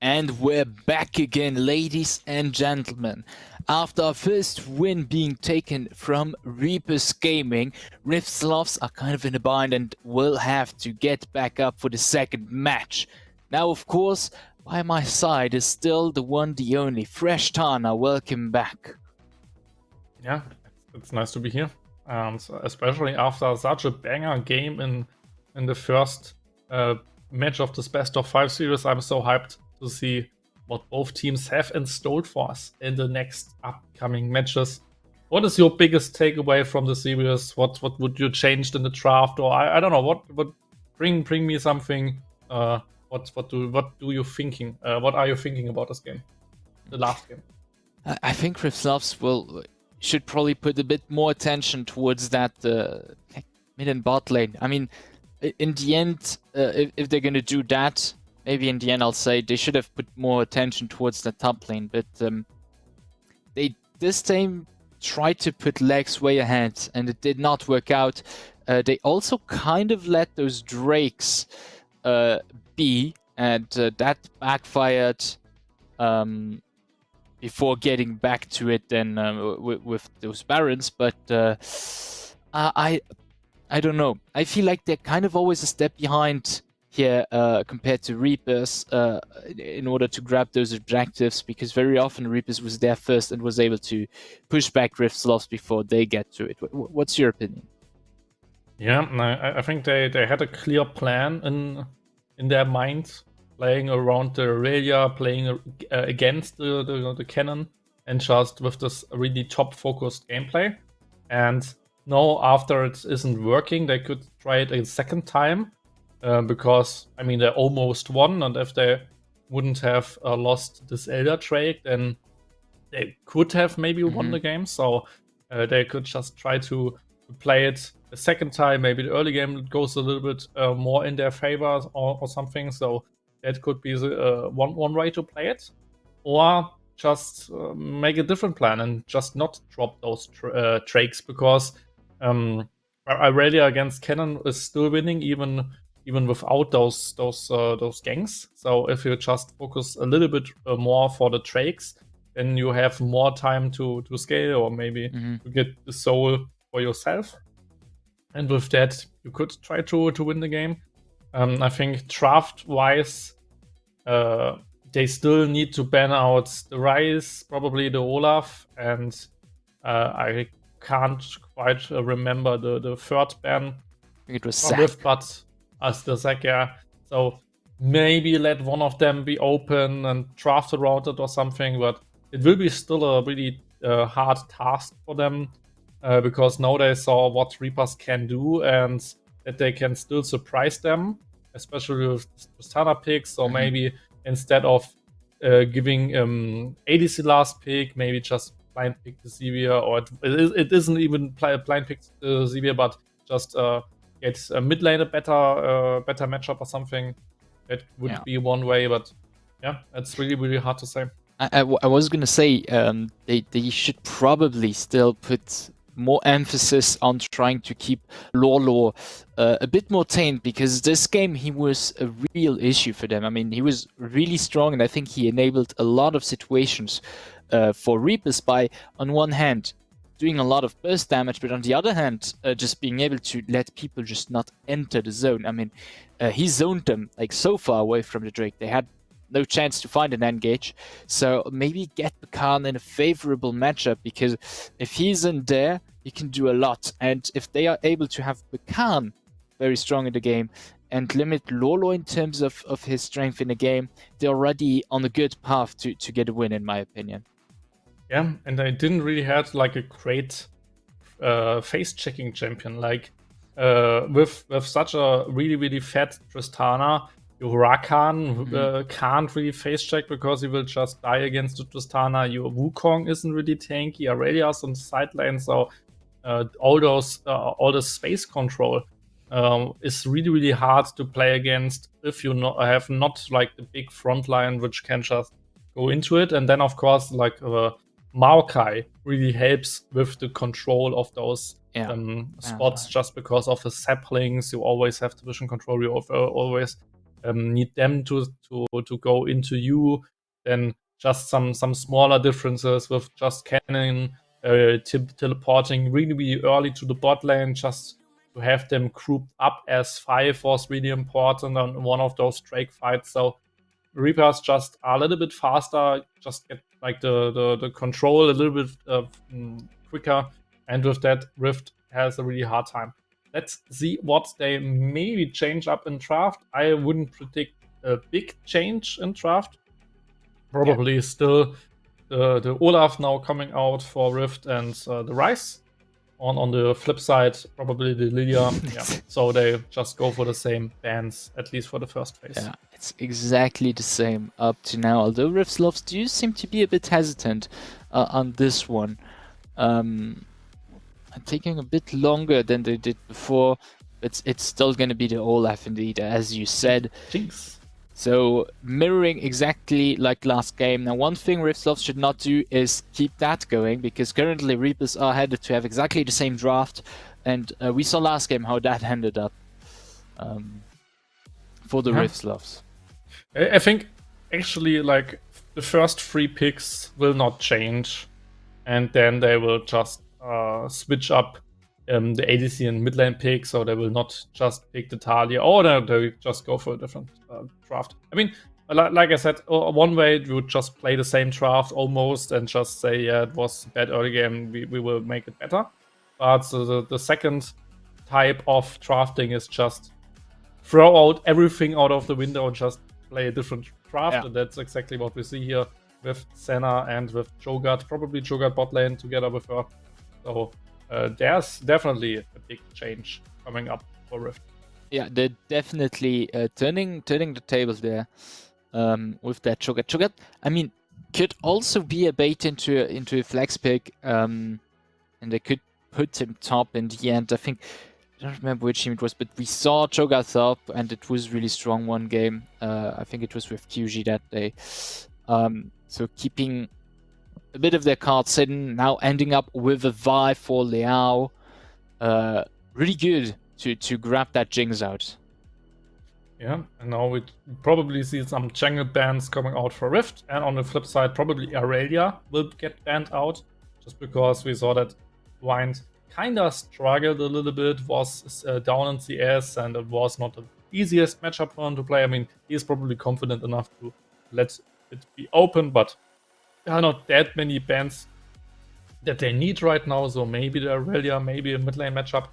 And we're back again, ladies and gentlemen. After our first win being taken from Reapers Gaming, Rift Sloths are kind of in a bind and will have to get back up for the second match. Now, of course, by my side is still the one, the only, Fresh Tana. Welcome back. Yeah, it's nice to be here. So especially after such a banger game in the first match of this best of 5 series, I'm so hyped to see what both teams have in store for us in the next upcoming matches. What is your biggest takeaway from the series? What would you change in the draft, or I don't know, what bring me something? What do you thinking? What are you thinking about this game, the last game? I think Rift Sloths should probably put a bit more attention towards that mid and bot lane. I mean, in the end, if they're going to do that, maybe in the end I'll say they should have put more attention towards the top lane. But they this time tried to put legs way ahead, and it did not work out. They also kind of let those Drakes be, and that backfired. Before getting back to it then with those Barons, but I don't know. I feel like they're kind of always a step behind here compared to Reapers in order to grab those objectives, because very often Reapers was there first and was able to push back Rift Sloths before they get to it. What's your opinion? Yeah, I think they had a clear plan in their mind, playing around the Aurelia, playing against the cannon, and just with this really top focused gameplay. And now, after it isn't working, they could try it a second time, because I mean they almost won, and if they wouldn't have lost this Elder Drake, then they could have maybe won the game. So they could just try to play it a second time. Maybe the early game goes a little bit more in their favor or something. So that could be the one way to play it, or just make a different plan and just not drop those Drakes, because Aurelia against Cannon is still winning even without those ganks. So if you just focus a little bit more for the Drakes, then you have more time to scale, or maybe to get the soul for yourself. And with that, you could try to win the game. I think draft-wise, they still need to ban out the Rise, probably the Olaf, and I can't quite remember the third ban. I think it was Zac. But as the Zac, yeah. So maybe let one of them be open and draft around it or something, but it will be still a really hard task for them, because now they saw what Reapers can do and that they can still surprise them, especially with Tristana picks. So maybe instead of giving ADC last pick, maybe just blind pick the Zivir, or it isn't even blind pick the Zivir, but just get a mid lane a better matchup or something. That would be one way, but yeah, it's really hard to say. I was gonna say they should probably still put more emphasis on trying to keep Lolo a bit more tamed, because this game he was a real issue for them. I mean, he was really strong, and I think he enabled a lot of situations for Reapers by, on one hand, doing a lot of burst damage, but on the other hand, just being able to let people just not enter the zone. I mean, he zoned them like so far away from the Drake. They had no chance to find an engage. So maybe get Khan in a favorable matchup, because if he's in there, he can do a lot. And if they are able to have Khan very strong in the game and limit Lolo in terms of his strength in the game, they're already on a good path to get a win, in my opinion. Yeah, and I didn't really have like a great face-checking champion. Like with such a really fat Tristana, your Rakan can't really face check because he will just die against the Tristana. Your Wukong isn't really tanky. Aurelia's on the side lane, so all the space control is really hard to play against if you have not like the big front line which can just go into it. And then of course like Maokai really helps with the control of those spots, just because of the saplings. You always have the vision control. You always need them to go into you. Then just some smaller differences with just cannon teleporting really early to the bot lane, just to have them grouped up as 5 was really important on one of those Drake fights. So Reapers just are a little bit faster, just get like the control a little bit quicker, and with that, Rift has a really hard time. Let's see what they maybe change up in draft. I wouldn't predict a big change in draft. Probably still the Olaf now coming out for Rift and the Rise. On the flip side, probably the Lilia. Yeah. So they just go for the same bans, at least for the first phase. Yeah, it's exactly the same up to now. Although SLOTHS do seem to be a bit hesitant on this one. Taking a bit longer than they did before, but it's still going to be the Olaf indeed, as you said. Jinx. So mirroring exactly like last game. Now, one thing SLOTHS should not do is keep that going, because currently Reapers are headed to have exactly the same draft, and we saw last game how that ended up for the SLOTHS. I think actually like the first 3 picks will not change, and then they will just switch up the ADC and mid lane pick, so they will not just pick the Talia, or they just go for a different draft. I mean, like I said, one way you would just play the same draft almost and just say, yeah, it was a bad early game, we will make it better. But the second type of drafting is just throw out everything out of the window and just play a different draft. Yeah. And that's exactly what we see here with Senna and with Cho'Gath, probably Cho'Gath bot lane together with her. So there's definitely a big change coming up for Rift. Yeah, they're definitely turning the tables there with that Cho'Gath. Cho'Gath, I mean, could also be a bait into a flex pick, and they could put him top in the end. I think, I don't remember which team it was, but we saw Cho'Gath up, and it was really strong one game. I think it was with QG that day. So keeping a bit of their cards hidden, now ending up with a Vi for Liao. Really good to grab that Jinx out. Yeah, and now we probably see some jungle bans coming out for Rift, and on the flip side, probably Aurelia will get banned out, just because we saw that Wind kinda struggled a little bit, was down in CS, and it was not the easiest matchup for him to play. I mean, he's probably confident enough to let it be open, but there are not that many bans that they need right now, so maybe the Aurelia, maybe a mid lane matchup,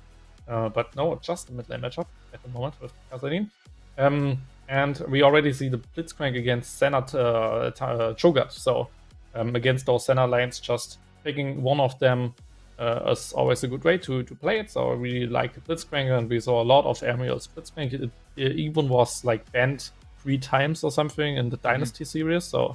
but no, just a mid lane matchup at the moment with Kazarin. And we already see the Blitzcrank against Senna Cho'Gath, so against those Senna lanes, just picking one of them is always a good way to play it. So I really like the Blitzcrank, and we saw a lot of Emerald's Blitzcrank. It even was like banned 3 times or something in the Dynasty series, so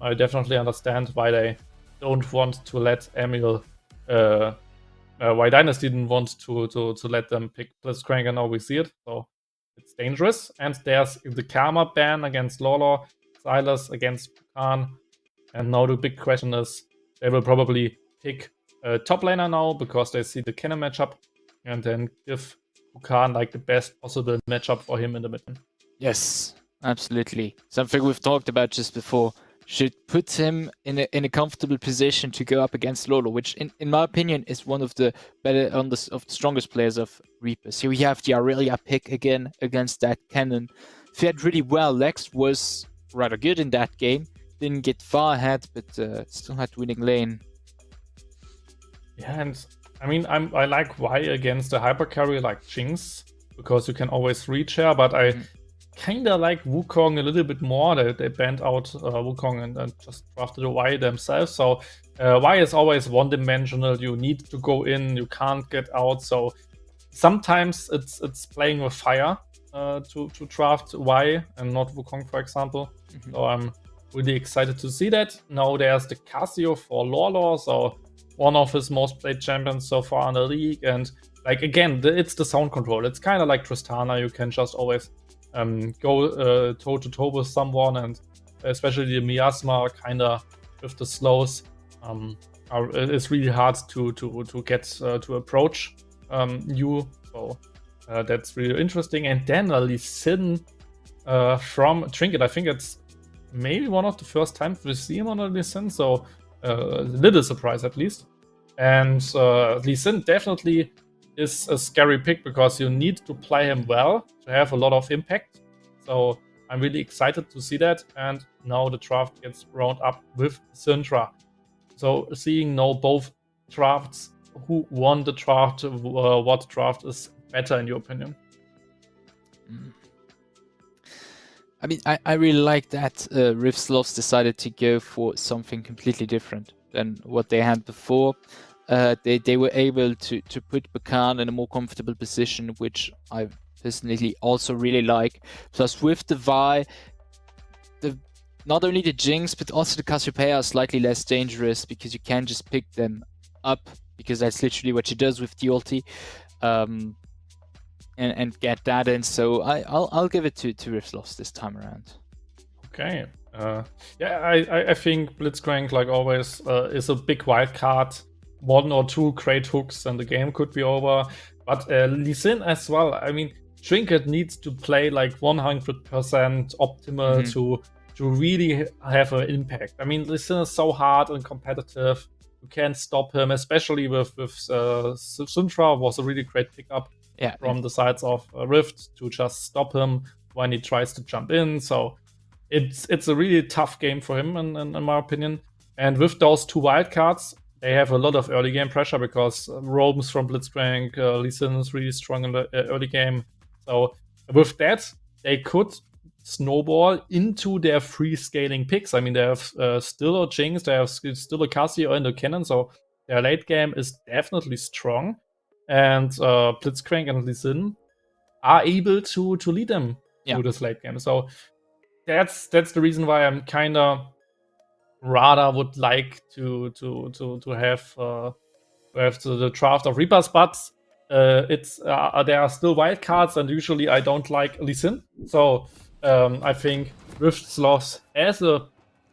I definitely understand why they don't want to let Emil, why Dynasty didn't want to let them pick Blitzcrank, and now we see it, so it's dangerous. And there's the Karma ban against Lolo, Silas against Pukan, and now the big question is, they will probably pick a top laner now, because they see the cannon matchup, and then give Pukan like the best possible matchup for him in the mid lane. Yes, absolutely. Something we've talked about just before. Should put him in a comfortable position to go up against Lolo, which in my opinion is one of the better of the strongest players of Reapers. Here we have the Aurelia pick again against that cannon. Fared really well. Lex was rather good in that game. Didn't get far ahead, but still had winning lane. Yeah, and I mean, I like Y against a hyper carry like Jinx, because you can always reach her, but I kinda like Wukong a little bit more. They banned out Wukong and just drafted a Y themselves. So Y is always one-dimensional. You need to go in, you can't get out. So sometimes it's playing with fire to draft Y and not Wukong, for example. So I'm really excited to see that. Now there's the Casio for Lolo, so one of his most played champions so far in the league. And like again, it's the sound control. It's kind of like Tristana. You can just always go toe to toe with someone, and especially the miasma kind of with the slows, it's really hard to get to approach you. So that's really interesting. And then Lee Sin from Trinket. I think it's maybe one of the first times we see him on a Lee Sin, so a little surprise at least. And Lee Sin definitely is a scary pick because you need to play him well to have a lot of impact. So I'm really excited to see that. And now the draft gets round up with Syndra. So seeing now both drafts, who won the draft, what draft is better in your opinion? I mean, I really like that Rift Sloths decided to go for something completely different than what they had before. They were able to put Bakan in a more comfortable position, which I personally also really like. Plus, with the Vi, not only the Jinx, but also the Cassiopeia are slightly less dangerous because you can just pick them up, because that's literally what she does with the ulti. And get that in. So I'll give it to Rift Sloths this time around. Okay. Yeah, I think Blitzcrank, like always, is a big wild card. 1 or 2 great hooks and the game could be over. But Lee Sin as well. I mean, Trinket needs to play like 100% optimal to really have an impact. I mean, Lee Sin is so hard and competitive. You can't stop him, especially with Syndra was a really great pickup from the sides of Rift to just stop him when he tries to jump in. So it's a really tough game for him, in my opinion. And with those 2 wildcards, they have a lot of early game pressure because Roams from Blitzcrank, Lee Sin is really strong in the early game. So with that, they could snowball into their free scaling picks. I mean, they have still a Jinx, they have still a Cassie and a Cannon, so their late game is definitely strong. And Blitzcrank and Lee Sin are able to lead them through this late game. So that's the reason why I'm kind of rather would like to have the draft of Reapers, but it's there are still wild cards, and usually I don't like Lee Sin. So I think Rift Sloths has a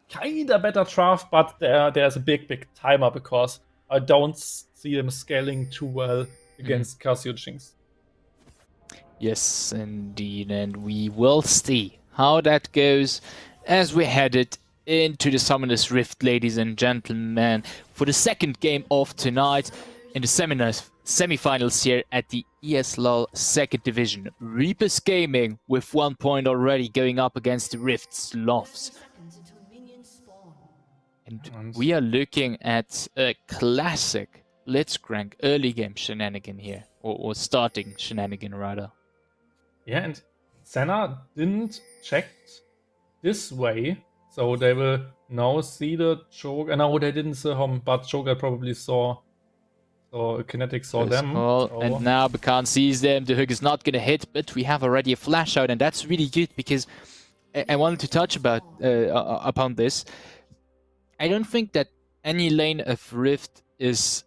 kinda better draft, but there's a big timer because I don't see them scaling too well against Casio Jinx. Yes, indeed, and we will see how that goes as we headed into the Summoner's Rift, ladies and gentlemen, for the second game of tonight in the semi-finals here at the ESLOL Second Division. Reapers Gaming with 1 point already going up against the Rift Sloths. And we are looking at a classic Blitzcrank early game shenanigan here, or starting shenanigan rather. Yeah, and Senna didn't check this way, so they will now see the Joker. No, they didn't see him, but Joker probably saw. So Kinetic saw them. And now Bakan sees them. The hook is not going to hit, but we have already a flash out, and that's really good because I wanted to touch upon this. I don't think that any lane of Rift is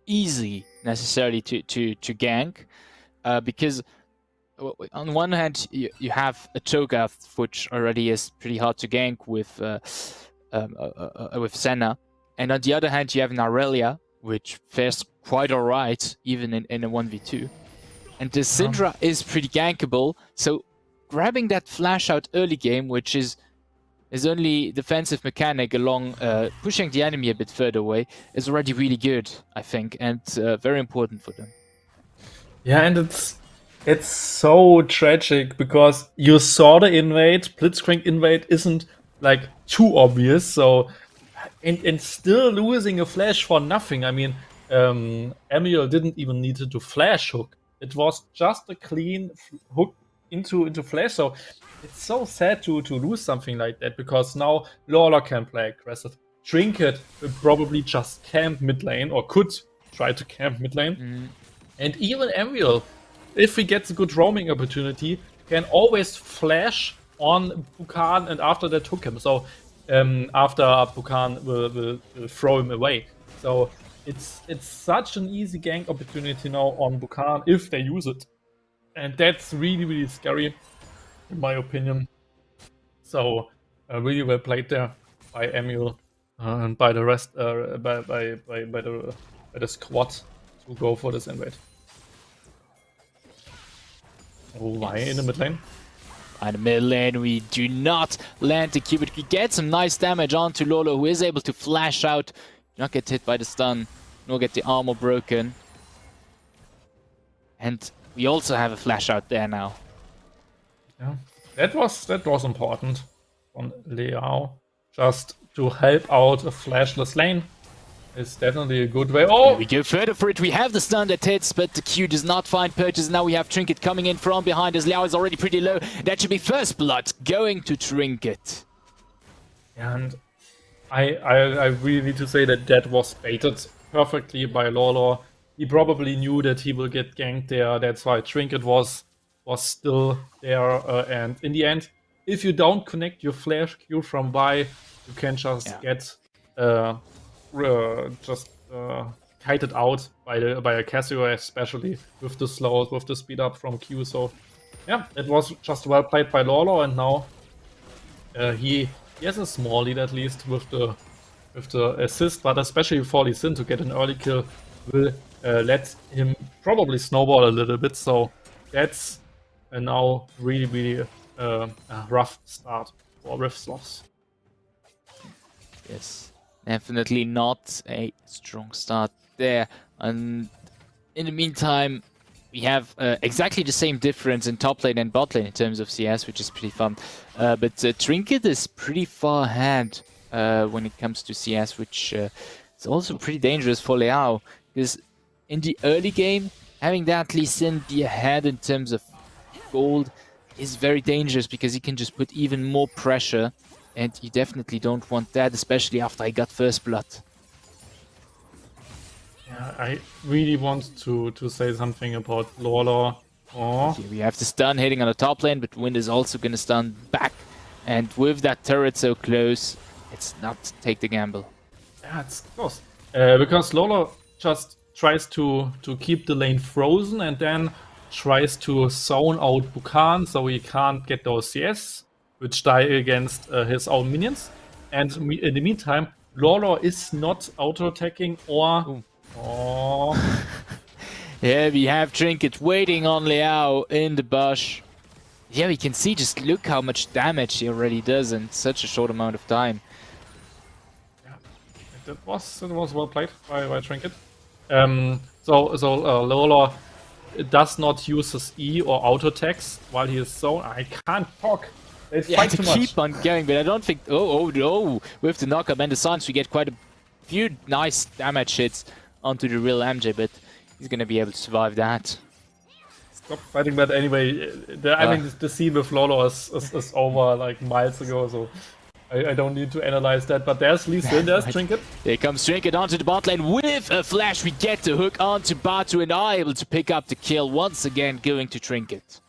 easy necessarily to gank, because on one hand you have a Cho'Gath, which already is pretty hard to gank with Senna, and on the other hand you have an Aurelia, which fares quite alright even in a 1v2, and the Syndra is pretty gankable. So grabbing that flash out early game, which is only defensive mechanic along pushing the enemy a bit further away, is already really good, I think, and very important for them. Yeah, and it's so tragic because you saw the invade. Blitzcrank invade isn't like too obvious, so and still losing a flash for nothing. I mean, Emil didn't even need to flash hook. It was just a clean hook into flash. So it's so sad to lose something like that because now Lawler can play aggressive. Trinket will probably just camp mid lane, or could try to camp mid lane. And even Emil, if he gets a good roaming opportunity, can always flash on Bukan and after that hook him. So after Bukan will throw him away. So it's such an easy gank opportunity now on Bukan if they use it. And that's really, really scary, in my opinion. So really well played there by Emil and by the rest, by the squad to go for this invade. Oh, why in the mid lane? By the middle lane, we do not land the Q, but we get some nice damage onto Lolo, who is able to flash out, not get hit by the stun, nor get the armor broken. And we also have a flash out there now. Yeah, that was important on Liao. Just to help out a flashless lane is definitely a good way. Oh! We go further for it. We have the stun that hits, but the Q does not find purchase. Now we have Trinket coming in from behind as Liao is already pretty low. That should be first blood going to Trinket. And I really need to say that was baited perfectly by Lolo. He probably knew that he will get ganked there. That's why Trinket was still there. And in the end, if you don't connect your flash Q from Y, you can just get kited out by a Casio, especially with the slow, with the speed up from Q. So yeah, it was just well played by Lolo, and now he has a small lead at least with the assist, but especially for Lee Sin to get an early kill will let him probably snowball a little bit. So that's a now really a rough start for Rift Sloths. Yes, definitely not a strong start there. And in the meantime, we have exactly the same difference in top lane and bot lane in terms of CS, which is pretty fun. But Trinket is pretty far ahead when it comes to CS, which is also pretty dangerous for Liao. Because in the early game, having that Lee Sin be ahead in terms of gold is very dangerous, because he can just put even more pressure. And you definitely don't want that, especially after I got first blood. Yeah, I really want to say something about Lolo. Oh. Okay, we have the stun hitting on the top lane, but Wind is also going to stun back. And with that turret so close, it's not take the gamble. Yeah, it's close. Because Lolo just tries to keep the lane frozen and then tries to zone out Bukan so he can't get those CS, which die against his own minions. And in the meantime, Lolo is not auto-attacking or... Ooh. Oh. Yeah, we have Trinket waiting on Liao in the bush. Yeah, we can see, just look how much damage he already does in such a short amount of time. Yeah, that was well played by Trinket. So Lolo does not use his E or auto attacks while he is so... I can't talk. They fight too much. Keep on going, but I don't think... Oh, with the knockup and the silence, we get quite a few nice damage hits onto the real MJ, but he's gonna be able to survive that. Stop fighting, but anyway, I mean, the scene with Lolo is over like miles ago, so I don't need to analyze that. But there's Lee Sin, there's Trinket. Here comes Trinket onto the bot lane with a flash. We get the hook onto Batu and are able to pick up the kill once again, going to Trinket.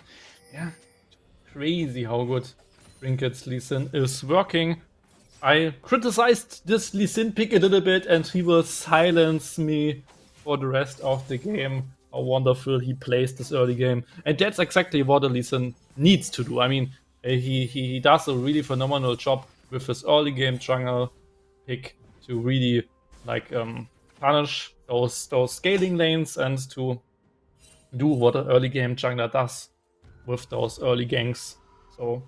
Yeah, crazy how good Trinket's Lee Sin is working. I criticized this Lee Sin pick a little bit, and he will silence me for the rest of the game. How wonderful he plays this early game, and that's exactly what a Lee Sin needs to do. I mean, he does a really phenomenal job with his early game jungle pick to really like punish those scaling lanes and to do what an early game jungler does with those early ganks. So,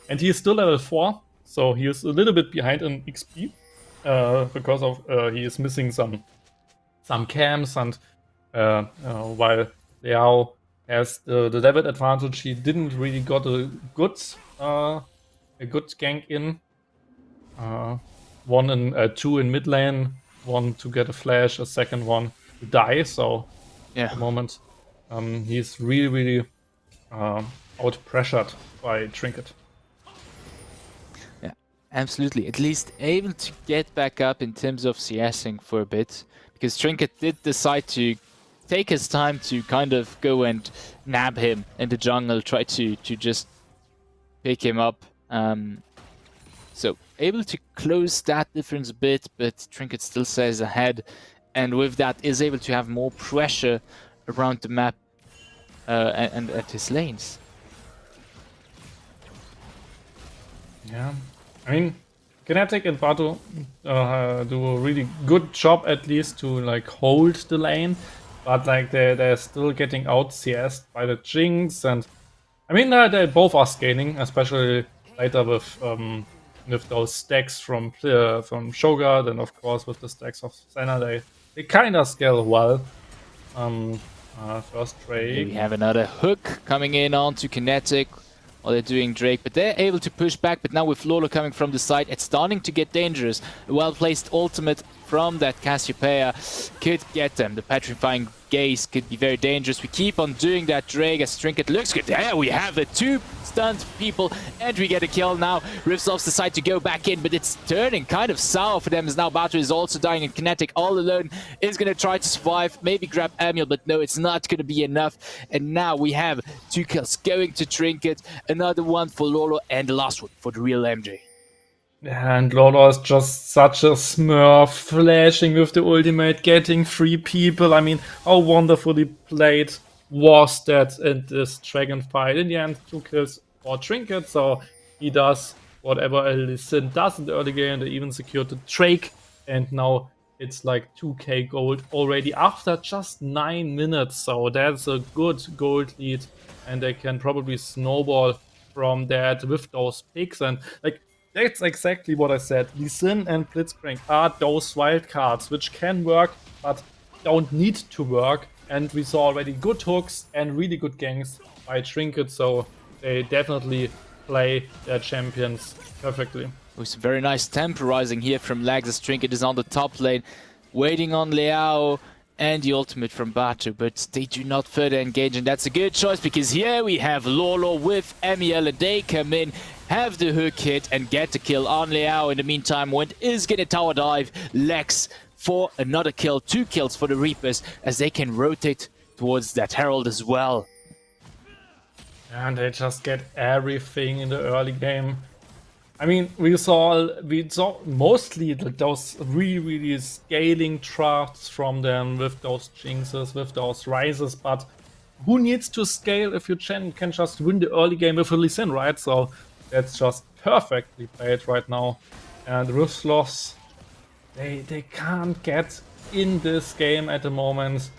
and he is still level 4. So he is a little bit behind in XP because of he is missing some camps, and while Liao has the level advantage, he didn't really got a good gank in. 1 and 2 in mid lane, 1 to get a flash, a second one to die. So yeah, at the moment he's really out pressured by Trinket. Absolutely, at least able to get back up in terms of CSing for a bit, because Trinket did decide to take his time to kind of go and nab him in the jungle, try to just pick him up. So able to close that difference a bit, but Trinket still stays ahead, and with that is able to have more pressure around the map and at his lanes. Yeah. I mean, Kinetic and Batu do a really good job at least to like hold the lane, but like they're still getting out CS'd by the Jinx, and I mean, they both are scaling, especially later with those stacks from Shogun, and of course with the stacks of Senna, they kind of scale well. First Drake. Here we have another hook coming in onto Kinetic while they're doing Drake, but they're able to push back. But now with Lolo coming from the side, it's starting to get dangerous. A well-placed ultimate from that Cassiopeia could get them. The Petrifying Gaze could be very dangerous. We keep on doing that Drake as Trinket looks good. There we have the two stunned people, and we get a kill now. Rifts decide to go back in, but it's turning kind of sour for them as now Batu is also dying, and Kinetic all alone is going to try to survive, maybe grab Emil, but no, it's not going to be enough. And now we have 2 kills going to Trinket, another one for Lolo, and the last one for the real MJ. And Lolo is just such a smurf, flashing with the ultimate, getting 3 people. I mean, how wonderfully played was that in this dragon fight. In the end, 2 kills for Trinket, so he does whatever Lee Sin does in the early game. They even secured the Drake, and now it's like 2k gold already after just 9 minutes. So that's a good gold lead, and they can probably snowball from that with those picks. And like, that's exactly what I said. Lee Sin and Blitzcrank are those wildcards which can work, but don't need to work. And we saw already good hooks and really good ganks by Trinket, so they definitely play their champions perfectly. With some very nice temporizing here from Lags as Trinket is on the top lane, waiting on Liao and the ultimate from Batu, but they do not further engage, and that's a good choice because here we have Lolo with Emiel, and they come in, have the hook hit and get the kill on Liao. In the meantime, Wind is gonna tower dive Lex for another kill, 2 kills for the Reapers as they can rotate towards that Herald as well. And they just get everything in the early game. I mean, we saw mostly those really scaling drafts from them with those jinxes, with those rises, but who needs to scale if you can just win the early game with a Lee Sin, right? So that's just perfectly played right now. And with SLOTHS, they can't get in this game at the moment.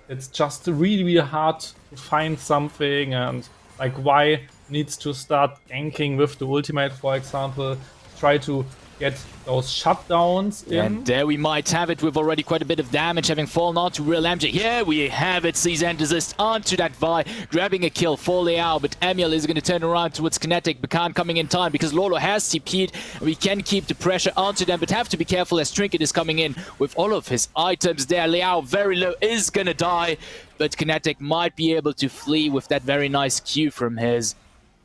It's just really hard to find something, and like why needs to start ganking with the ultimate, for example, try to get those shutdowns in. And there we might have it with already quite a bit of damage having fallen onto real MJ. Here we have it, sees end desist onto that Vi, grabbing a kill for Liao, but Emil is going to turn around towards Kinetic, but can't coming in time because Lolo has TP'd. We can keep the pressure onto them, but have to be careful as Trinket is coming in with all of his items there. Liao very low, is going to die, but Kinetic might be able to flee with that very nice Q from his.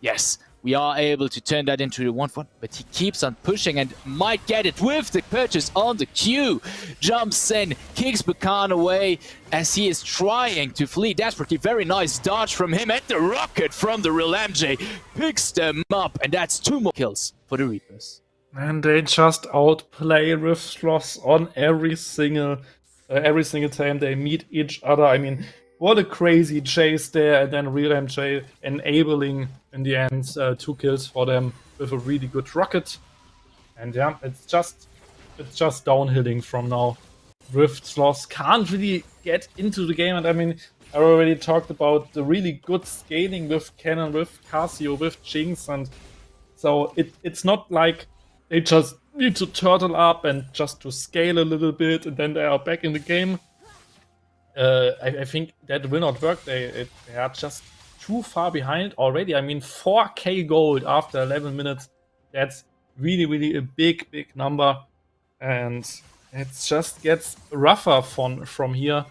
Yes, we are able to turn that into the 1-1, but he keeps on pushing and might get it with the purchase on the Q. Jumps in, kicks Bakan away as he is trying to flee desperately. Very nice dodge from him, and the rocket from the real MJ picks them up, and that's 2 more kills for the Reapers. And they just outplay with SLOTHS on every single time they meet each other. I mean, what a crazy chase there, and then real MJ enabling in the end 2 kills for them with a really good rocket. And yeah, it's just downhilling from now. With SLOTHS can't really get into the game, and I mean, I already talked about the really good scaling with Cannon, with Casio, with Jinx, and so it's not like they just need to turtle up and just to scale a little bit and then they are back in the game. I think that will not work. They are just too far behind already. I mean, 4k gold after 11 minutes. That's really a big number, and it just gets rougher from here.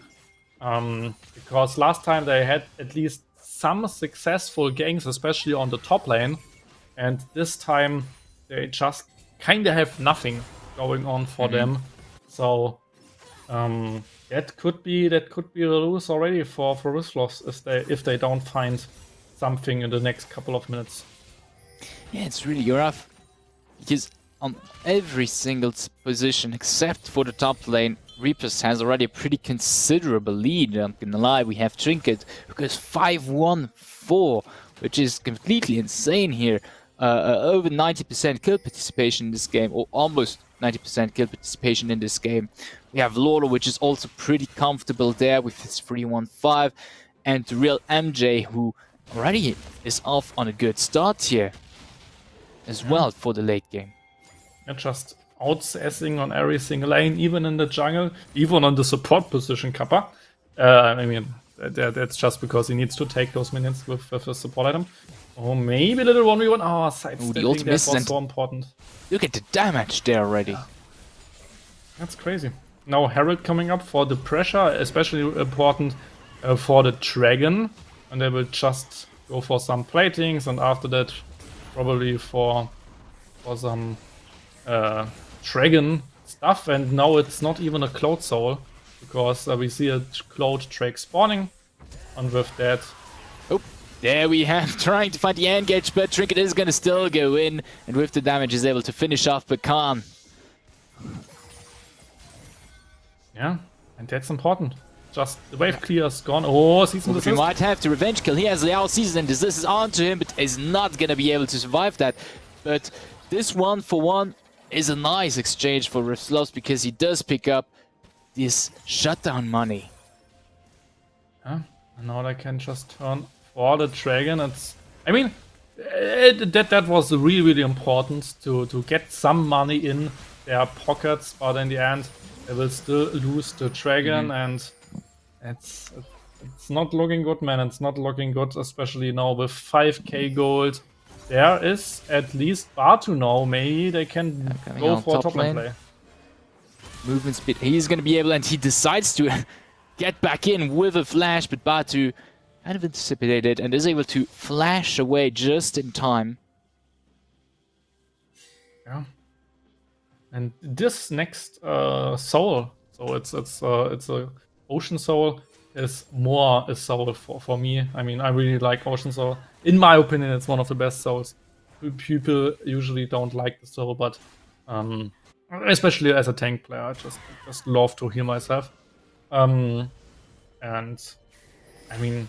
Because last time they had at least some successful ganks, especially on the top lane, and this time they just kind of have nothing going on for them. So that could be a lose already for SLOTHS if they don't find something in the next couple of minutes. Yeah, it's really rough because on every single position except for the top lane, Reapers has already a pretty considerable lead. I'm gonna lie, we have Trinket who goes 5-1-4, which is completely insane here. Over 90% kill participation in this game, or almost 90% kill participation in this game. We have Lolo, which is also pretty comfortable there with his 3-1-5, and the real MJ, who already is off on a good start here as well for the late game. And just outsassing on every single lane, even in the jungle, even on the support position, Kappa. I mean, that's just because he needs to take those minions with the support item. Oh, maybe a little 1v1. Oh, sidestepping, ult that misses, was so important. Look at the damage there already. Yeah. That's crazy. Now Herald coming up for the pressure, especially important for the dragon. And they will just go for some platings, and after that probably for some dragon stuff. And now it's not even a Cloud Soul, because we see a Cloud Drake spawning. And with that... Oh, there we have trying to find the engage, but Trinket is going to still go in. And with the damage is able to finish off Bakan. Yeah, and that's important. Just the wave clear is gone. Oh, season He might have to revenge kill. He has the season and this is onto him, but is not going to be able to survive that. But this 1-for-1 is a nice exchange for SLOTHS, because he does pick up this shutdown money. Yeah, and now they can just turn for the dragon. It's, I mean, that was really, really important to get some money in their pockets, but in the end they will still lose the dragon, and it's not looking good, man. It's not looking good, especially now with 5k gold. There is at least Batu now. Maybe they can go for top lane play. Movement speed. He's going to be able, and he decides to get back in with a flash, but Batu kind of anticipated and is able to flash away just in time. Yeah. And this next soul, so it's a Ocean Soul, is more a soul for me. I mean, I really like Ocean Soul. In my opinion, it's one of the best souls. People usually don't like the soul, but especially as a tank player, I just love to heal myself. And I mean,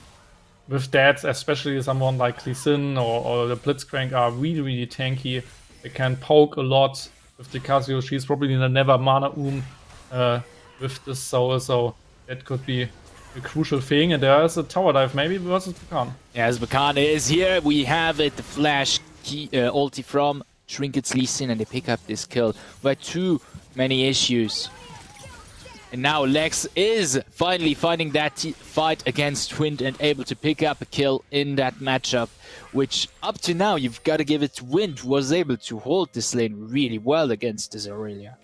with that, especially someone like Lee Sin or the Blitzcrank are really, really tanky. They can poke a lot with the Casio. She's probably in a never mana with this soul, so that could be a crucial thing. And there is a tower dive maybe versus Bakan. As Bakan is here, we have it, the flash key, ulti from Trinket's Lee Sin, and they pick up this kill by too many issues. And now Lex is finally finding that fight against Twin and able to pick up a kill in that matchup, which up to now you've got to give it to Wind, who was able to hold this lane really well against this Aurelia.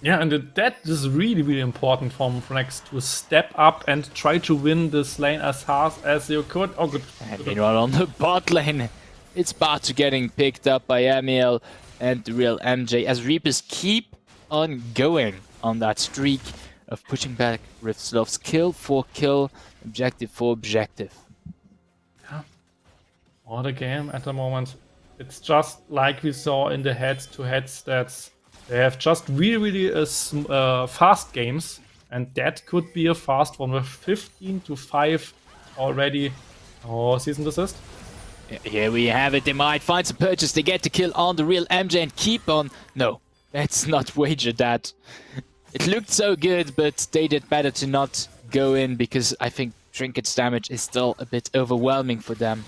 Yeah, and that is really, really important from Lex to step up and try to win this lane as hard as you could. Oh, good. And meanwhile on the bot lane, it's Batu getting picked up by Emil and the real MJ, as Reapers keep on going on that streak of pushing back with SLOTHS kill for kill, objective for objective. Yeah. What a game at the moment. It's just like we saw in the head-to-head stats. They have just really, really fast games, and that could be a fast one with 15-5 already. Oh, season assist. Here we have it. They might find some purchase. They get the kill on the real MJ and keep on. No, let's not wager that. It looked so good, but they did better to not go in, because I think Trinket's damage is still a bit overwhelming for them.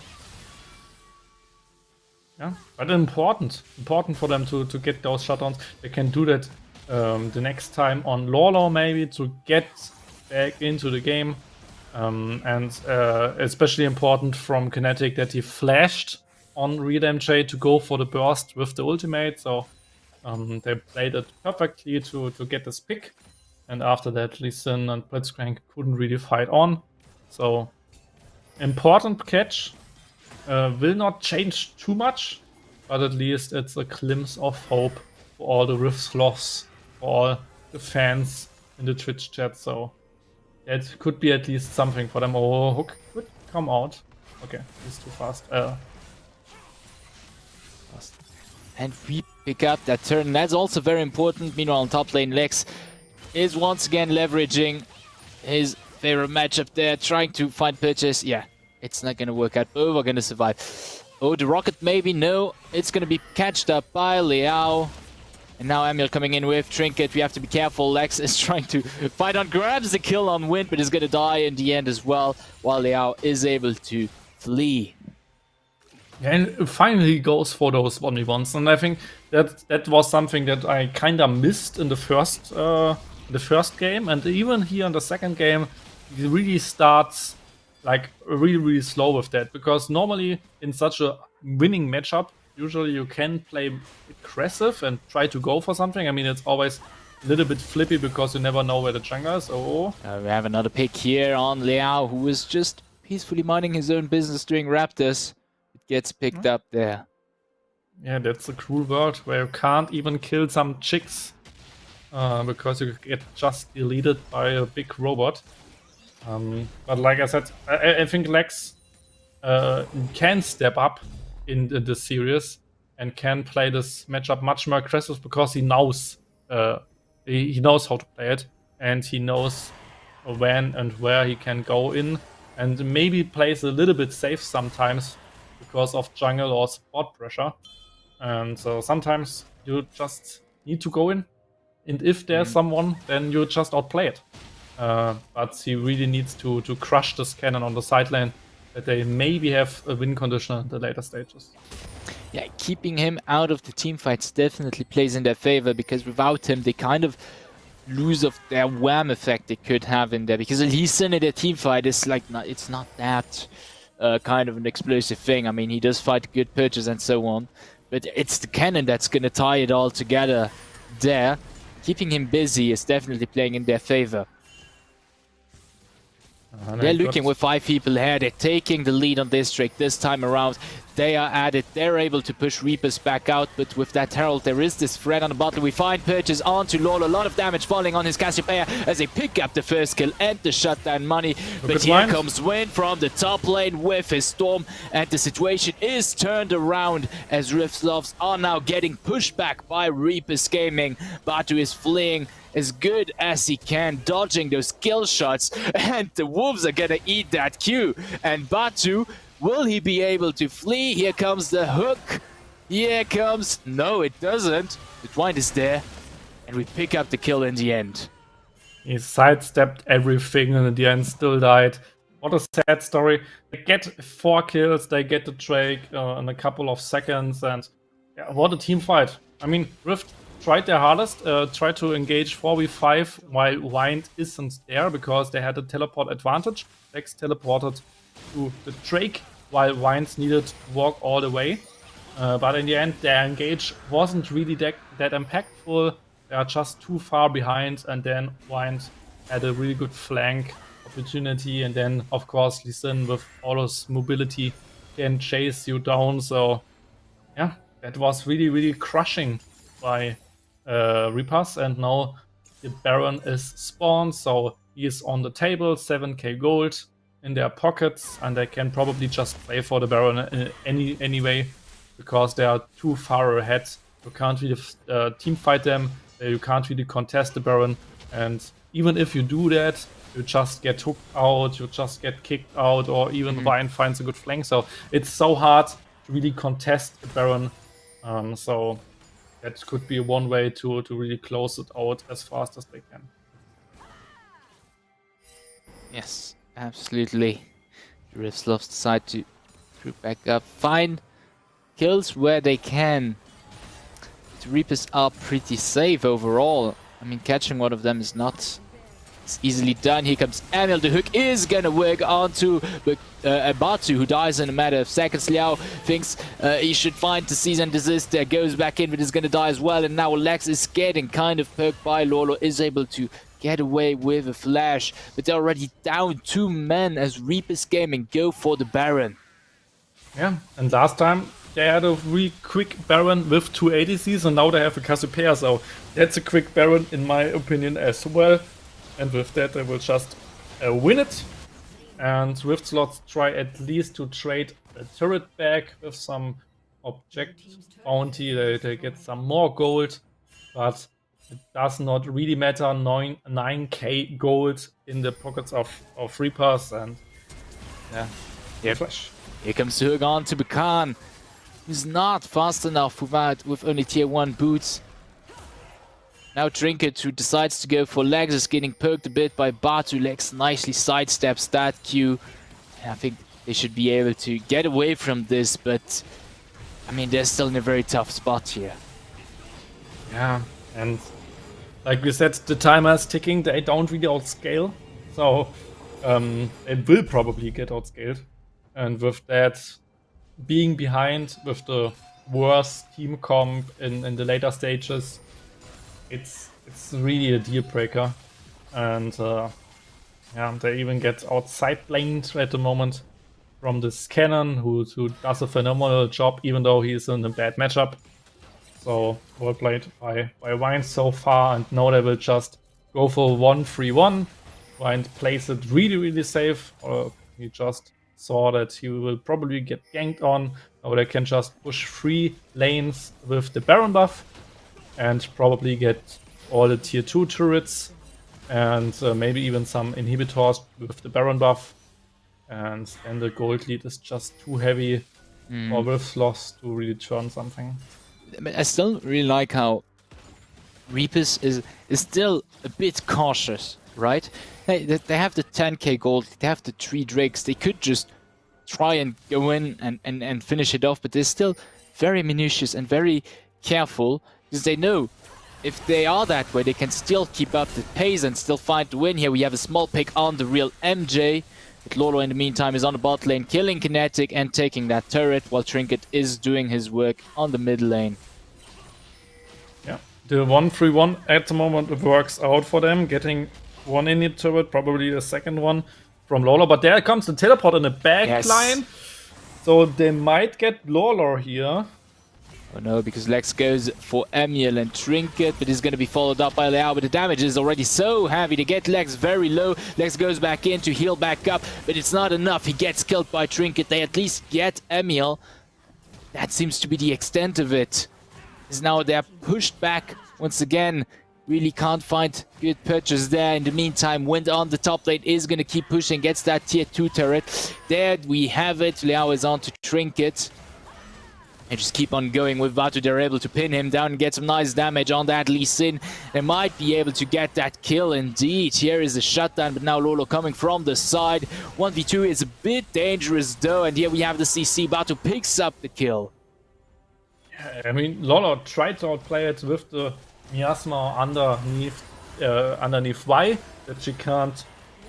Yeah, but important for them to get those shutdowns. They can do that the next time on Lawlaw maybe, to get back into the game. And especially important from Kinetic that he flashed on real MJ to go for the burst with the ultimate. So they played it perfectly to get this pick, and after that Lee Sin and Blitzcrank couldn't really fight on. So important catch, will not change too much, but at least it's a glimpse of hope for all the SLOTHS, for all the fans in the Twitch chat. So that could be at least something for them. Oh, Hook could come out. Okay, he's too fast. And we pick up that turn. That's also very important. Meanwhile, on top lane, Lex is once again leveraging his favorite matchup there, trying to find purchase. Yeah, it's not going to work out. Both are going to survive. Oh, the rocket maybe. No, it's going to be catched up by Liao. And now Emil coming in with Trinket. We have to be careful. Lex is trying to fight on, grabs the kill on Wind, but is going to die in the end as well, while Liao is able to flee. And finally goes for those 1v1s, and I think that was something that I kinda missed in the first game, and even here in the second game, he really starts like really slow with that, because normally in such a winning matchup, usually you can play aggressive and try to go for something. I mean, it's always a little bit flippy because you never know where the jungler is. Oh, We have another pick here on Liao, who is just peacefully minding his own business doing Raptors. It gets picked up there. yeah, that's a cruel world where you can't even kill some chicks because you get just deleted by a big robot. But like I said, I think Lex can step up in the series and can play this matchup much more aggressive, because he knows how to play it, and he knows when and where he can go in, and maybe plays a little bit safe sometimes because of jungle or support pressure. And so sometimes you just need to go in, and if there's someone, then you just outplay it. But he really needs to crush this cannon on the side lane, that they maybe have a win condition in the later stages. Yeah, keeping him out of the team fights definitely plays in their favor, because without him they kind of lose of their wham effect they could have in there, because Lee Sin in a team fight is like it's not that kind of an explosive thing. I mean, he does fight good purchase and so on, but it's the cannon that's going to tie it all together there. Keeping him busy is definitely playing in their favor. They're looking with 5 people here. They're taking the lead on District this time around. They are at it. They're able to push Reapers back out, but with that Herald, there is this threat on the bottom. We find Purchase onto Lolo. A lot of damage falling on his Cassiopeia as they pick up the first kill and the shutdown money. But here comes Win from the top lane with his Storm, and the situation is turned around as SLOTHS are now getting pushed back by Reapers Gaming. Batu is fleeing as good as he can, dodging those kill shots, and the Wolves are gonna eat that Q. And Batu, will he be able to flee? Here comes the hook. Here comes... No, it doesn't. The Twine is there, and we pick up the kill in the end. He sidestepped everything and in the end still died. What a sad story. They get 4 kills, they get the Drake in a couple of seconds, and yeah, what a team fight. I mean, Rift tried their hardest, tried to engage 4v5 while Wind isn't there because they had a teleport advantage. Lex teleported to the Drake while Wind needed to walk all the way. But in the end, their engage wasn't really that impactful. They are just too far behind, and then Wind had a really good flank opportunity, and then of course Lee Sin with all his mobility can chase you down. So yeah, that was really crushing by Reapers, and now the Baron is spawned, so he is on the table, 7k gold in their pockets, and they can probably just play for the Baron anyway, because they are too far ahead. You can't really team fight them, you can't really contest the Baron, and even if you do that, you just get hooked out, you just get kicked out, or even Vine finds a good flank. So it's so hard to really contest the Baron. So that could be one way to really close it out as fast as they can. Yes, absolutely. The SLOTHS decide to group back up. Find kills where they can. The Reapers are pretty safe overall. I mean, catching one of them is not easily done. Here comes Emil. The hook is gonna work onto Batu, who dies in a matter of seconds. Liao thinks he should find the cease and desist. There goes back in, but is gonna die as well. And now Lex is getting kind of poked by. Lolo is able to get away with a flash, but they're already down 2 men as Reapers Gaming go for the Baron. Yeah, and last time they had a really quick Baron with 2 ADCs, and now they have a Cassiopeia, so that's a quick Baron in my opinion as well. And with that, they will just win it. And Rift SLOTHS try at least to trade a turret back with some object bounty. They get some more gold, but it does not really matter. 9k gold in the pockets of Reapers, and yeah, flash. Here comes the hook on to Bakan, who's not fast enough with only tier 1 boots. Now Trinket, who decides to go for Legs, is getting poked a bit by Batu. Legs nicely sidesteps that Q. And I think they should be able to get away from this, but I mean, they're still in a very tough spot here. Yeah, and like we said, the timer is ticking. They don't really outscale, so it will probably get outscaled. And with that, being behind with the worst team comp in the later stages, it's really a deal breaker. And yeah, they even get outside blamed at the moment from this Cannon, who does a phenomenal job, even though he's in a bad matchup. So well played by Wind so far, and now they will just go for 1-3-1. Wind plays it really safe, or he just saw that he will probably get ganked on, or they can just push 3 lanes with the Baron buff and probably get all the tier 2 turrets and maybe even some inhibitors with the Baron buff. And then the gold lead is just too heavy for SLOTHS to really turn something. I still really like how Reapers is still a bit cautious, right? They have the 10k gold, they have the 3 drakes, they could just try and go in and finish it off, but they're still very minutious and very careful, because they know if they are that way, they can still keep up the pace and still find the win. Here we have a small pick on the real MJ, but Lolo in the meantime is on the bot lane, killing Kinetic and taking that turret, while Trinket is doing his work on the mid lane. Yeah, the 1-3-1 at the moment works out for them, getting 1 inhib turret, probably the second one from Lolo, but there comes the teleport in the back line, so they might get Lolo here. Oh no, because Lex goes for Emil and Trinket, but he's going to be followed up by Leao, but the damage is already so heavy to get Lex very low. Lex goes back in to heal back up, but it's not enough. He gets killed by Trinket. They at least get Emil. That seems to be the extent of it. Is now they're pushed back once again. Really can't find good purchase there. In the meantime, Wind on the top lane is going to keep pushing, gets that tier 2 turret. There we have it. Leao is on to Trinket. And just keep on going with Batu. They're able to pin him down and get some nice damage on that Lee Sin. They might be able to get that kill indeed. Here is a shutdown, but now Lolo coming from the side. 1v2 is a bit dangerous though, and here we have the CC. Batu picks up the kill. Yeah, I mean, Lolo tried to outplay it with the miasma underneath Y, that she can't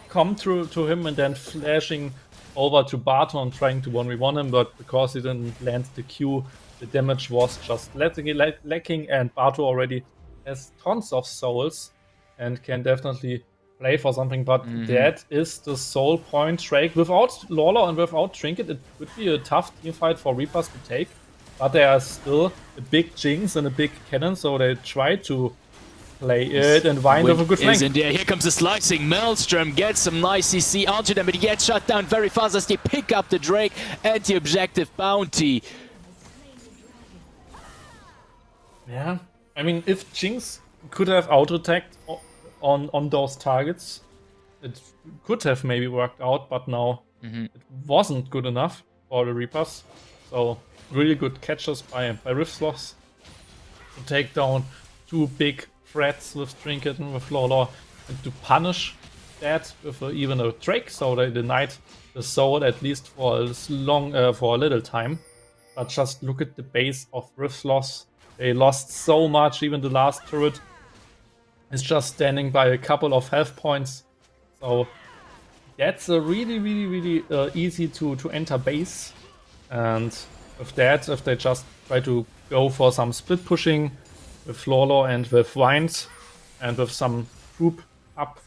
come through to him, and then flashing over to Batu and trying to 1v1 him, but because he didn't land the Q, the damage was just lacking, and Batu already has tons of souls and can definitely play for something, but that is the soul point Drake. Without Lolo and without Trinket, it would be a tough teamfight for Reapers to take, but they are still a big Jinx and a big cannon, so they try to play it and wind up a good flank. In there. Here comes the slicing. Maelstrom gets some nice CC onto them, but he gets shut down very fast as they pick up the Drake and the objective bounty. Yeah, I mean, if Jinx could have auto-attacked on those targets, it could have maybe worked out, but now it wasn't good enough for the Reapers. So really good catches by SLOTHS to take down 2 big threats with Trinket and with Lolo, and to punish that with even a Drake, so they denied the soul at least for a little time. But just look at the base of SLOTHS. They lost so much. Even the last turret is just standing by a couple of health points. So that's a really easy to enter base. And with that, if they just try to go for some split pushing with Lolo and with Wind and with some troop up,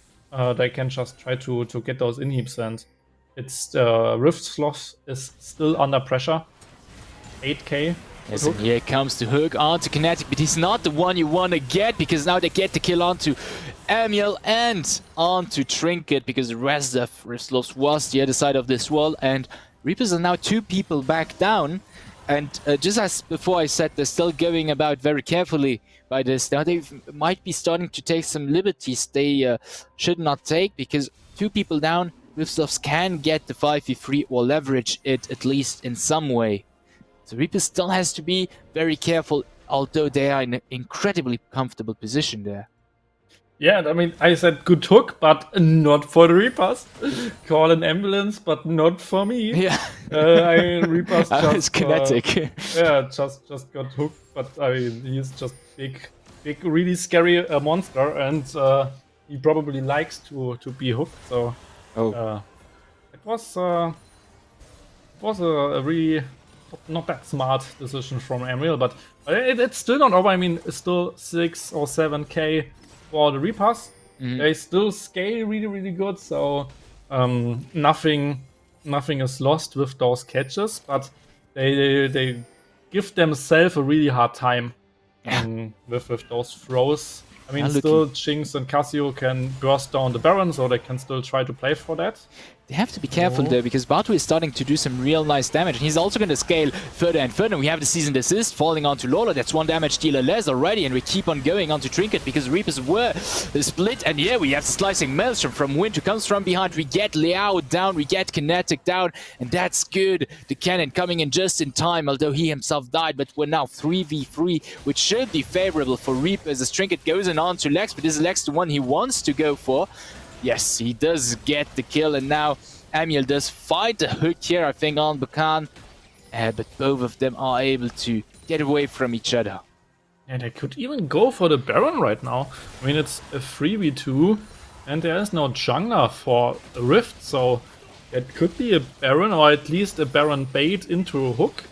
they can just try to get those inhibs, and it's SLOTHS is still under pressure. 8k. Yes, and here comes the hook onto Kinetic, but he's not the one you want to get, because now they get the kill onto Emil and onto Trinket, because the rest of SLOTHS was the other side of this wall, and Reapers are now 2 people back down. And just as before I said, they're still going about very carefully by this. Now they might be starting to take some liberties they should not take, because 2 people down, SLOTHS can get the 5v3 or leverage it at least in some way. So Reaper still has to be very careful, although they are in an incredibly comfortable position there. Yeah, I mean, I said good hook, but not for the Reapers. Call an ambulance, but not for me. Yeah. Reapers It's just kinetic. yeah, just got hooked. But I mean, he's just big, really scary monster, and he probably likes to be hooked. So Oh, uh, it was a really not that smart decision from Emil, but it's still not over. I mean, it's still 6 or 7k for the Reapers. They still scale really good, so nothing is lost with those catches, but they give themselves a really hard time yeah. with those throws. I mean, Now looking. still Jinx and Casio can burst down the Baron, so they can still try to play for that. They have to be careful Oh. though, because Batu is starting to do some real nice damage. And he's also going to scale further and further. We have the Seasoned Assist falling onto Lola. That's 1 damage dealer less already. And we keep on going onto Trinket because Reapers were split. And yeah, we have the Slicing Maelstrom from Wind who comes from behind. We get Liao down. We get Kinetic down. And that's good. The cannon coming in just in time, although he himself died. But we're now 3v3, which should be favorable for Reapers as Trinket goes in on to Lex. But is Lex the one he wants to go for? Yes, he does get the kill. And now Amiel does find the hook here, I think, on Bukan, but both of them are able to get away from each other. And they could even go for the Baron right now. I mean, it's a 3v2, and there is no jungler for a Rift, so it could be a Baron, or at least a Baron bait into a hook.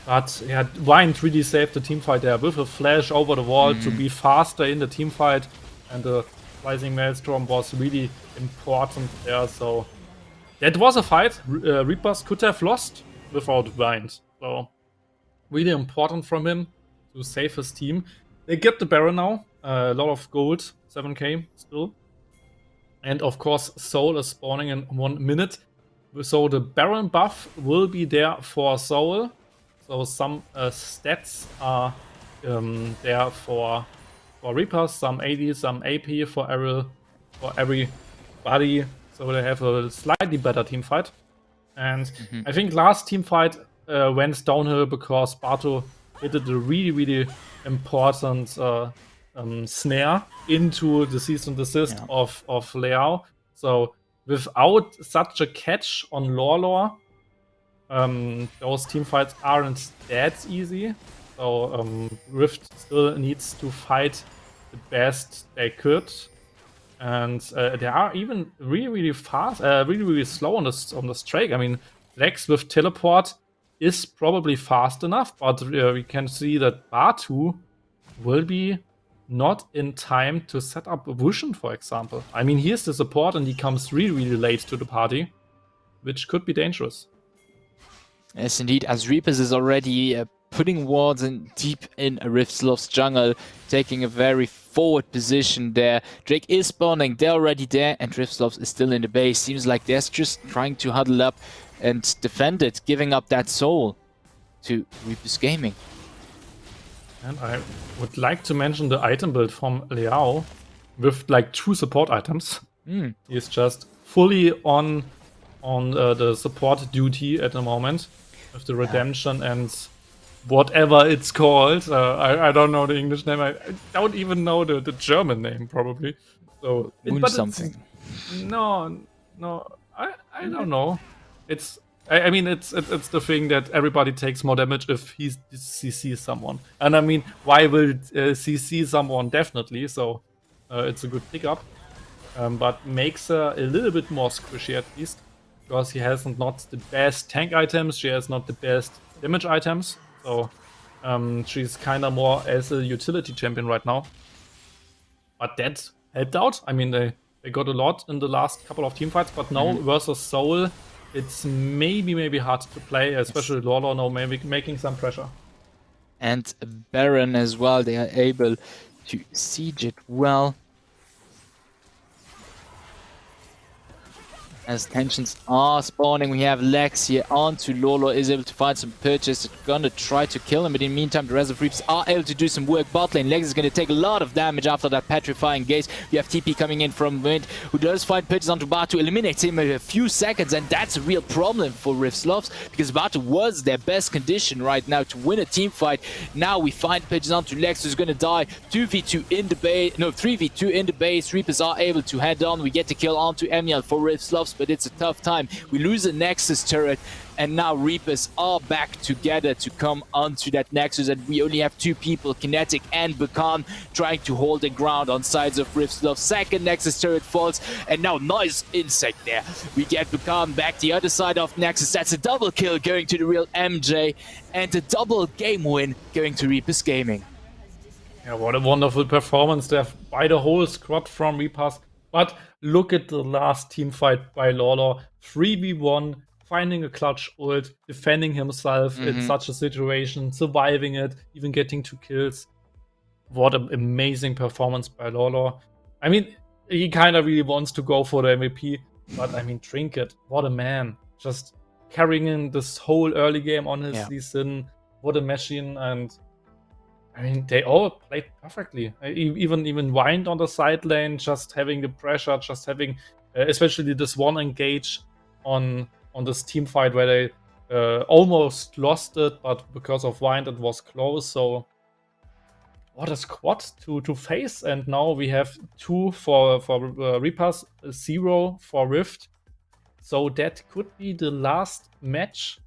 But yeah, Wind really saved the teamfight there with a flash over the wall to be faster in the teamfight, and the Rising Maelstrom was really important there, so that was a fight Reapers could have lost without Wind. So really important from him to save his team. They get the Baron now, a lot of gold, 7k still. And of course, Soul is spawning in 1 minute. So the Baron buff will be there for Soul. So some stats are there for Reapers, some AD, some AP for everybody. So they have a slightly better team fight. And I think last team fight went downhill because Bato hit a really important snare into the cease and desist of Liao. So without such a catch on Lorelor, those team fights aren't that easy. So Rift still needs to fight the best they could. And they are even really fast, really slow on the strike. I mean, Lex with teleport is probably fast enough, but we can see that Batu will be not in time to set up a Vision, for example. I mean, here's the support and he comes really late to the party, which could be dangerous. Yes, indeed, as Reapers is already putting wards in deep in Riftsloth's jungle, taking a very forward position there. Drake is spawning, they're already there, and Riftsloth is still in the base. Seems like they're just trying to huddle up and defend it, giving up that soul to Reapers Gaming. And I would like to mention the item build from Liao with like 2 support items. He's just fully on the support duty at the moment with the redemption and whatever it's called. I don't know the English name. I don't even know the German name probably. So something. No, I don't know. I mean it's the thing that everybody takes more damage if he CCs someone. And I mean, why will CC someone? Definitely. So it's a good pickup. But makes her a little bit more squishy at least, because he has not the best tank items, she has not the best damage items, so she's kind of more as a utility champion right now. But that helped out. I mean, they got a lot in the last couple of teamfights, but now versus Soul, it's maybe hard to play, especially Lorelor now maybe making some pressure. And Baron as well, they are able to siege it well. as tensions are spawning. We have Lex here onto Lolo, is able to find some purchase. Gonna try to kill him, but in the meantime, the rest of Reapers are able to do some work. Bot lane, Lex is gonna take a lot of damage after that petrifying gaze. We have TP coming in from Wind, who does find purchase onto Batu, eliminates him in a few seconds, and that's a real problem for SLOTHS, because Batu was their best condition right now to win a team fight. Now we find purchase onto Lex, who's gonna die. 2v2 in the base, no, 3v2 in the base. Reapers are able to head on. We get the kill onto Emiel for SLOTHS, but it's a tough time. We lose a Nexus turret, and now Reapers are back together to come onto that Nexus, and we only have two people, Kinetic and Bakan, trying to hold the ground on sides of SLOTHS. Second Nexus turret falls, and now nice insect there. We get Bakan back the other side of Nexus. That's a double kill going to the real MJ, and a double game win going to Reapers Gaming. Yeah, what a wonderful performance there by the whole squad from Reapers. But look at the last team fight by Lolo. 3v1, finding a clutch ult, defending himself in such a situation, surviving it, even getting 2 kills. What an amazing performance by Lolo. I mean, he kind of really wants to go for the MVP, but I mean, Trinket, what a man. Just carrying in this whole early game on his season. What a machine. And I mean, they all played perfectly. Even Wind on the side lane, just having the pressure, just having, especially this one engage on this team fight where they almost lost it, but because of Wind, it was close. So what a squad to face. And now we have 2 for Reapers, 0 for Rift. So that could be the last match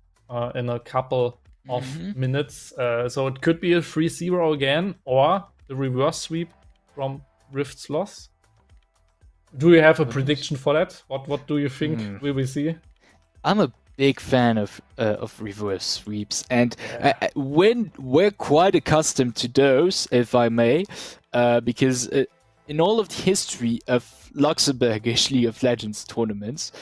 in a couple of minutes. So it could be a 3-0 again, or the reverse sweep from Rift SLOTHS. Do you have a prediction for that? What do you think we will see? I'm a big fan of reverse sweeps, and when we're quite accustomed to those, if I may, because in all of the history of Luxembourgish League of Legends tournaments,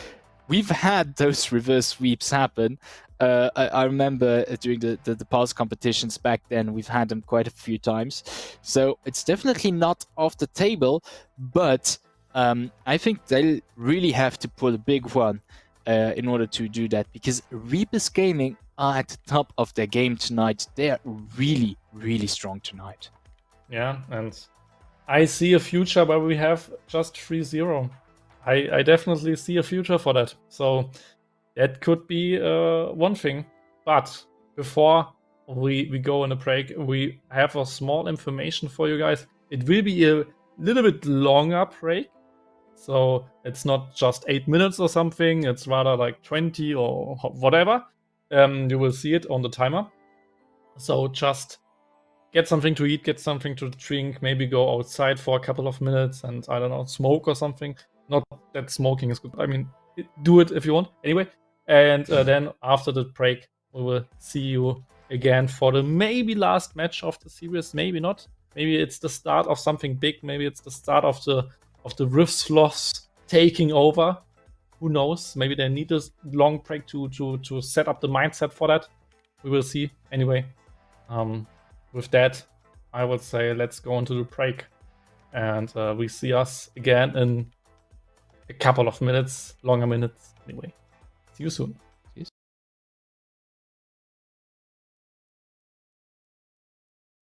we've had those reverse sweeps happen. I remember during the past competitions back then, we've had them quite a few times. So it's definitely not off the table, but I think they'll really have to pull a big one in order to do that, because Reapers Gaming are at the top of their game tonight. They are really, really strong tonight. Yeah, and I see a future where we have just 3-0. I definitely see a future for that. So that could be one thing. But before we go on a break, we have a small information for you guys. It will be a little bit longer break. So it's not just 8 minutes or something. It's rather like 20 or whatever. You will see it on the timer. So just get something to eat, get something to drink, maybe go outside for a couple of minutes and, I don't know, smoke or something. Not that smoking is good. I mean, do it if you want. Anyway, and then after the break, we will see you again for the maybe last match of the series. Maybe not. Maybe it's the start of something big. Maybe it's the start of the Rift SLOTHS taking over. Who knows? Maybe they need a long break to set up the mindset for that. We will see. Anyway, with that, I would say let's go into the break, and we see us again in a couple of minutes, longer minutes. Anyway, see you soon.